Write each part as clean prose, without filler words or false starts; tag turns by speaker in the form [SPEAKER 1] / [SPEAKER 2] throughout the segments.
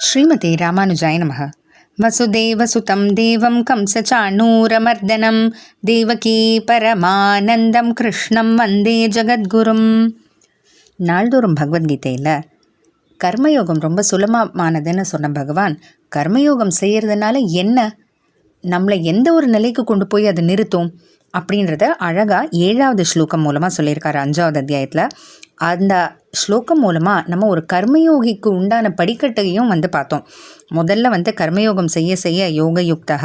[SPEAKER 1] ஸ்ரீமதி ராமானுஜாய நமः. வசுதேவசுதம் தேவம் கம்சச்சாணூரமர்தனம் தேவகீ பரமானந்தம் கிருஷ்ணம் வந்தே ஜகத்குரும். நாள்தோறும் பகவத்கீதையில் கர்மயோகம் ரொம்ப சுலபமானதுன்னு சொன்ன பகவான், கர்மயோகம் செய்கிறதுனால என்ன, நம்மளை எந்த ஒரு நிலைக்கு கொண்டு போய் அதை நிறுத்தும் அப்படின்றத அழகாக 7வது ஸ்லோகம் மூலமாக சொல்லியிருக்காரு 5வது அத்தியாயத்தில். அந்த ஸ்லோகம் மூலமாக நம்ம ஒரு கர்மயோகிக்கு உண்டான படிக்கட்டையும் பார்த்தோம். முதல்ல கர்மயோகம் செய்ய செய்ய யோக யுக்தக,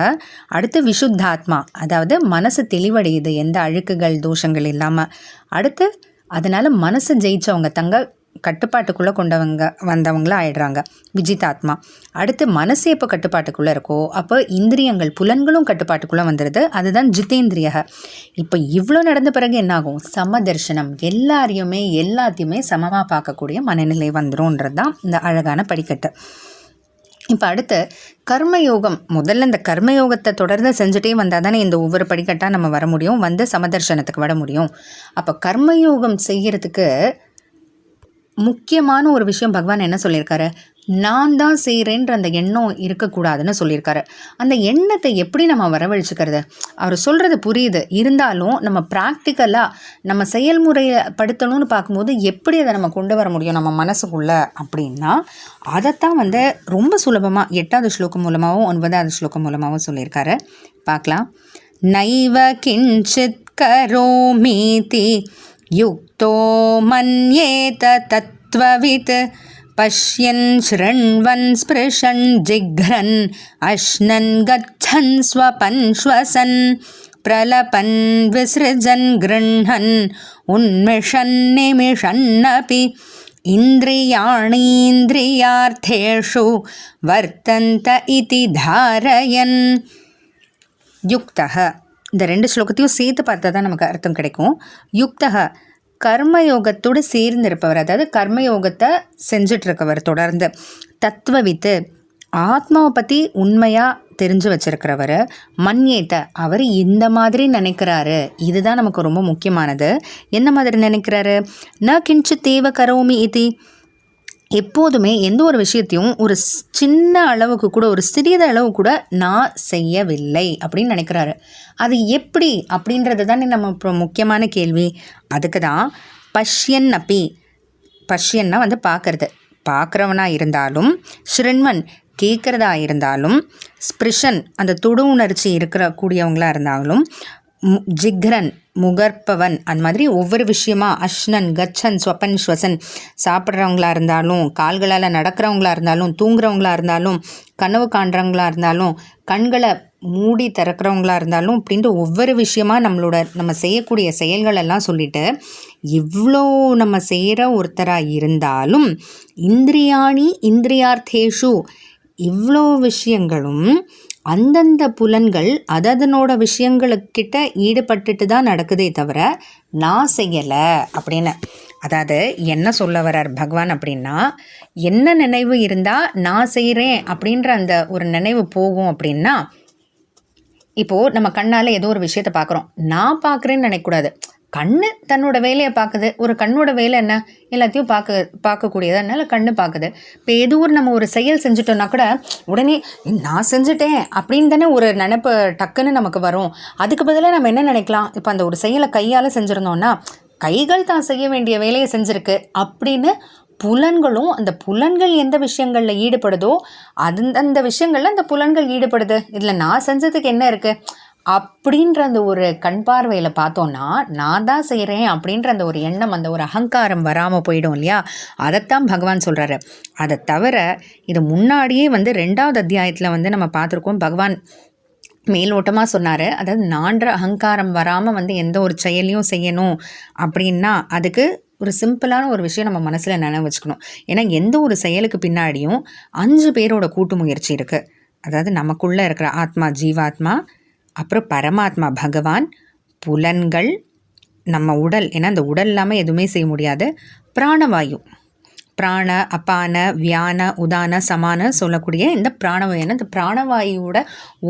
[SPEAKER 1] அடுத்து விசுத்தாத்மா, அதாவது மனசு தெளிவடையுது, எந்த அழுக்குகள் தோஷங்கள் இல்லாமல். அடுத்து அதனால் மனசை ஜெயிச்சவங்க தங்க கட்டுப்பாட்டுக்குள்ளே வந்தவங்களா ஆயிடுறாங்க, விஜிதாத்மா. அடுத்து மனசு எப்போ கட்டுப்பாட்டுக்குள்ளே இருக்கோ அப்போ இந்திரியங்கள் புலன்களும் கட்டுப்பாட்டுக்குள்ளே வந்துடுது, அதுதான் ஜிதேந்திரியக. இப்போ இவ்வளோ நடந்த பிறகு என்னாகும், சமதர்சனம், எல்லாத்தையுமே சமமாக பார்க்கக்கூடிய மனநிலை வந்துடும்ன்றது தான் இந்த அழகான படிக்கட்டு. இப்போ அடுத்து கர்மயோகம், முதல்ல இந்த கர்மயோகத்தை தொடர்ந்து செஞ்சுட்டே வந்தால் தானே இந்த ஒவ்வொரு படிக்கட்டாக நம்ம வர முடியும், சமதர்சனத்துக்கு வர முடியும். அப்போ கர்மயோகம் செய்கிறதுக்கு முக்கியமான ஒரு விஷயம் பகவான் என்ன சொல்லியிருக்காரு, நான் தான் செய்கிறேன்ற அந்த எண்ணம் இருக்கக்கூடாதுன்னு சொல்லியிருக்காரு. அந்த எண்ணத்தை எப்படி நம்ம வரவழைச்சிக்கிறது, அவர் சொல்கிறது புரியுது, இருந்தாலும் நம்ம ப்ராக்டிக்கலாக நம்ம செயல்முறையை படுத்தணும்னு பார்க்கும்போது எப்படி அதை நம்ம கொண்டு வர முடியும் நம்ம மனசுக்குள்ளே அப்படின்னா, அதைத்தான் ரொம்ப சுலபமாக 8வது ஸ்லோகம் மூலமாகவும் 9வது ஸ்லோகம் மூலமாகவும் சொல்லியிருக்காரு. பார்க்கலாம். நைவ கிஞ்சித் கரோமீதி யுக்தோ மன்யேத தத்வவித் பஷ்யன் ஸ்ருண்வன் ஸ்பிருஷன் ஜிக்ரன் அஷ்னன் கச்சன் ஸ்வபன் ஸ்வசன் பிரலபன் விஸ்ருஜன் கிருண்ணன் உன்மிஷன் நிமிஷன்னபி இந்திரியாணீந்திரியார்த்தேஷு வர்த்தந்த இதி தாரயன். யுக்தக, இந்த 2 ஸ்லோகத்தையும் சேர்த்து பார்த்தா தான் நமக்கு அர்த்தம் கிடைக்கும். யுக்தக, கர்மயோகத்தோடு சேர்ந்திருப்பவர், அதாவது கர்மயோகத்தை செஞ்சிட்ருக்கவர் தொடர்ந்து. தத்துவவித்து, ஆத்மாவை பற்றி உண்மையாக தெரிஞ்சு வச்சிருக்கிறவர். மன்யேத்த, அவர் இந்த மாதிரி நினைக்கிறாரு, இதுதான் நமக்கு ரொம்ப முக்கியமானது. என்ன மாதிரி நினைக்கிறாரு, ந கிஞ்சித் தேவ கரோமி இதி, எப்போதுமே எந்த ஒரு விஷயத்தையும் ஒரு சின்ன அளவுக்கு கூட, ஒரு சிறிய அளவு கூட நான் செய்யவில்லை அப்படின்னு நினைக்கிறாரு. அது எப்படி அப்படின்றது தானே நம்ம இப்போ முக்கியமான கேள்வி. அதுக்கு தான் பஷ்யன் அப்பி, பஷ்யன்னா பார்க்கறது, பார்க்குறவனா இருந்தாலும், ஸ்ருண்வன் கேட்குறதா இருந்தாலும், ஸ்பிருஷன் அந்த தொடு உணர்ச்சி கூடியவங்களாக இருந்தாலும், ஜிக்ரன் முகர்ப்பவன், அந்த மாதிரி ஒவ்வொரு விஷயமா, அஷ்னன் கச்சன் ஸ்வபன் ஸ்வசன், சாப்பிட்றவங்களா இருந்தாலும், கால்களால் நடக்கிறவங்களா இருந்தாலும், தூங்குறவங்களா இருந்தாலும், கனவு காண்றவங்களா இருந்தாலும், கண்களை மூடி திறக்கிறவங்களா இருந்தாலும், அப்படின்ட்டு ஒவ்வொரு விஷயமா நம்ம செய்யக்கூடிய செயல்கள் எல்லாம் சொல்லிட்டு, இவ்வளோ நம்ம செய்கிற ஒருத்தராக இருந்தாலும், இந்திரியாணி இந்திரியார்த்தேஷு, இவ்வளோ விஷயங்களும் அந்தந்த புலன்கள் அதனோட விஷயங்களுக்கிட்ட ஈடுபட்டுட்டு தான் நடக்குதே தவிர நான் செய்யலை அப்படின்னு. அதாவது என்ன சொல்ல வர்றார் பகவான் அப்படின்னா, என்ன நினைவு இருந்தால் நான் செய்கிறேன் அப்படின்ற அந்த ஒரு நினைவு போகும் அப்படின்னா, இப்போது நம்ம கண்ணால் ஏதோ ஒரு விஷயத்தை பார்க்குறோம், நான் பார்க்குறேன்னு நினைக்கக்கூடாது. கண்ணு தன்னோட வேலையை பார்க்குது, ஒரு கண்ணோட வேலை என்ன, எல்லாத்தையும் பார்க்கக்கூடியது, அதனால் கண்ணு பார்க்குது. இப்போ ஏதோ நம்ம ஒரு செயல் செஞ்சுட்டோன்னா கூட உடனே நான் செஞ்சுட்டேன் அப்படின்னு தானே ஒரு நினைப்பு டக்குன்னு நமக்கு வரும். அதுக்கு பதிலாக நம்ம என்ன நினைக்கலாம், இப்போ அந்த ஒரு செயலை கையால் செஞ்சுருந்தோன்னா, கைகள் தான் செய்ய வேண்டிய வேலையை செஞ்சுருக்கு அப்படின்னு புலன்களும், அந்த புலன்கள் எந்த விஷயங்களில் ஈடுபடுதோ அந்த விஷயங்களில் அந்த புலன்கள் ஈடுபடுது. இதில் நான் செஞ்சதுக்கு என்ன இருக்குது அப்படின்ற அந்த ஒரு கண் பார்வையில் பார்த்தோன்னா, நான் தான் செய்கிறேன் அப்படின்ற அந்த ஒரு எண்ணம், அந்த ஒரு அகங்காரம் வராமல் போயிடும் இல்லையா. அதைத்தான் பகவான் சொல்கிறாரு. அதை தவிர இது முன்னாடியே 2வது அத்தியாயத்தில் நம்ம பார்த்துருக்கோம். பகவான் மேலோட்டமாக சொன்னார், அதாவது நான்ற அகங்காரம் வராமல் எந்த ஒரு செயலையும் செய்யணும் அப்படின்னா, அதுக்கு ஒரு சிம்பிளான ஒரு விஷயம் நம்ம மனசில் நினைவு வச்சுக்கணும். ஏன்னா எந்த ஒரு செயலுக்கு பின்னாடியும் 5 பேரோட கூட்டு முயற்சி இருக்குது. அதாவது நமக்குள்ளே இருக்கிற ஆத்மா, ஜீவாத்மா, அப்புறம் பரமாத்மா பகவான், புலன்கள், நம்ம உடல், ஏன்னா அந்த உடல் இல்லாமல் எதுவுமே செய்ய முடியாது, பிராணவாயு, பிராண, அபான, வியான, உதான, சமான சொல்லக்கூடிய இந்த பிராணவாயு, இந்த பிராணவாயுவோட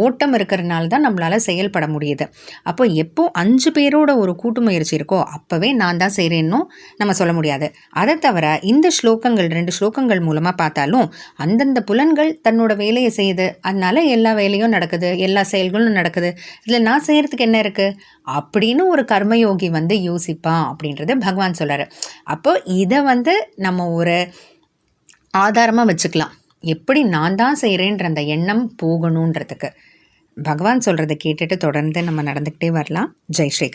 [SPEAKER 1] ஓட்டம் இருக்கிறதுனால தான் நம்மளால் செயல்பட முடியுது. அப்போ எப்போ 5 பேரோட ஒரு கூட்டு முயற்சி இருக்கோ அப்போவே நான் தான் செய்கிறேன்னும் நம்ம சொல்ல முடியாது. அதை தவிர இந்த ஸ்லோகங்கள் 2 ஸ்லோகங்கள் மூலமாக பார்த்தாலும் அந்தந்த புலன்கள் தன்னோட வேலையை செய்யுது, அதனால எல்லா வேலையும் நடக்குது, எல்லா செயல்களும் நடக்குது, இதில் நான் செய்கிறதுக்கு என்ன இருக்குது அப்படின்னு ஒரு கர்மயோகி யோசிப்பான் அப்படின்றத பகவான் சொல்கிறார். அப்போ இதை நம்ம ஒரு ஆதாரமாக வச்சுக்கலாம், எப்படி நான் தான் செய்கிறேன்ற அந்த எண்ணம் போகணுன்றதுக்கு. பகவான் சொல்கிறத கேட்டுட்டு தொடர்ந்து நம்ம நடந்துக்கிட்டே வரலாம். ஜெய் ஸ்ரீ.